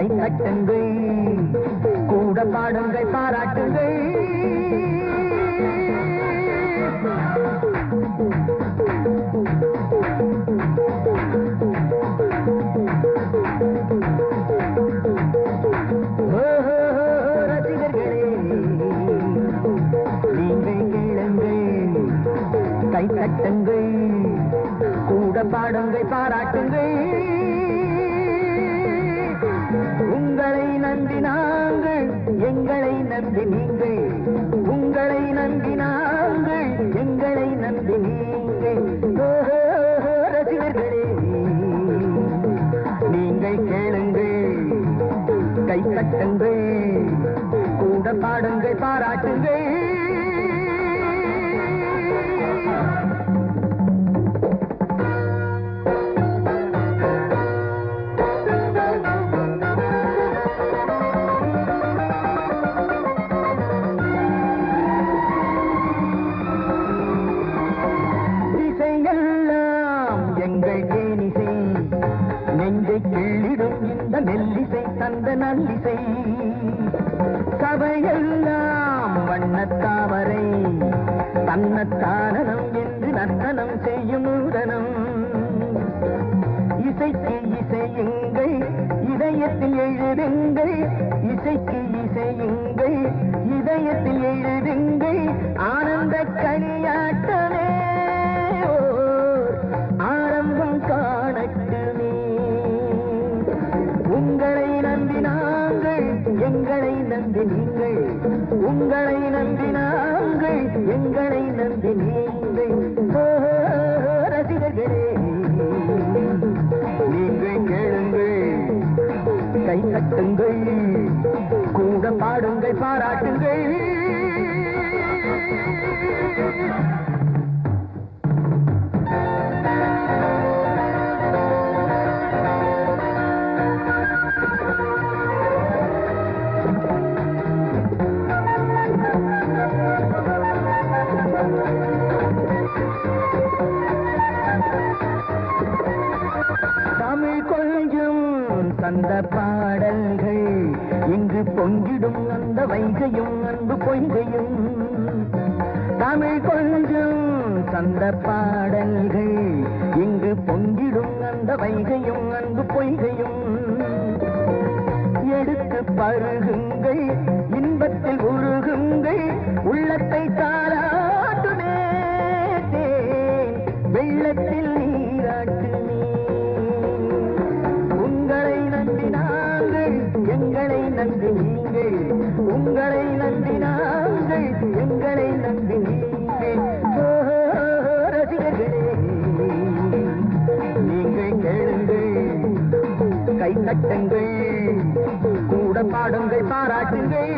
தட்டுங்கள் கூட பாடுங்கள் பாராட்டுங்கள் ரசிகர்களே நீங்கள் கேளுங்கள் கை தட்டுங்கள் கூட பாடுங்கள் பாராட்டுங்கள் உங்களை நம்பி நாங்கள் எங்களை நம்பி நீங்கள் உங்களை நம்பி நாங்கள் எங்களை நம்பி நீங்கள் ரசிகர்களே நீங்கள் கேளுங்கள் கை தட்டுங்கள் கூட பாடுங்கள் பாராட்டுங்கள் எங்கள் தேனிசை நெஞ்சை கிள்ளிடும் இந்த மெல்லிசை தந்த நல்லிசை சபையெல்லாம் வண்ணத்தாமரை தன்னத்தானம் என்று நர்த்தனம் செய்யும் நூதனம் இசைக்கு இசையுங்கள் இதயத்தில் எழுதுங்கள் இசைக்கு இசையுங்கள் இதயத்தில் எழுதுங்கள் ஆனந்த களியாட்டமே காணட்டுமே உங்களை நம்பி நாங்கள் எங்களை நம்பி நீங்கள் உங்களை நம்பி நாங்கள் எங்களை நம்பி நீங்கள் ரசிகர்களே நீங்கள் கேளுங்கள் கை தட்டுங்கள் கூட பாடுங்கள் பாராட்டுங்கள் தமிழ் கொஞ்சம் தந்த பாடல்கள் இங்கு பொங்கிடும் அந்த வைகையும் அன்பு பொய்கையும் தமிழ் கொஞ்சம் தந்த பாடல்கள் இங்கு பொங்கிடும் அந்த வைகையும் அன்பு பொய்கையும் எடுத்து பருகுங்கள் இன்பத்தில் உருகுங்கள் உள்ளத்தை தாராட்டுமே வெள்ளத்தில் நீராட்டுமே உங்களை நம்பி நாங்கள் எங்களை நம்பி நீங்கள் உங்களை நம்பி நாங்கள் எங்களை நம்பி நீங்கள் ரசிகர்களே நீங்கள் கேளுங்கள் கை தட்டுங்கள் கூட பாடுங்கள் பாராட்டுங்கள்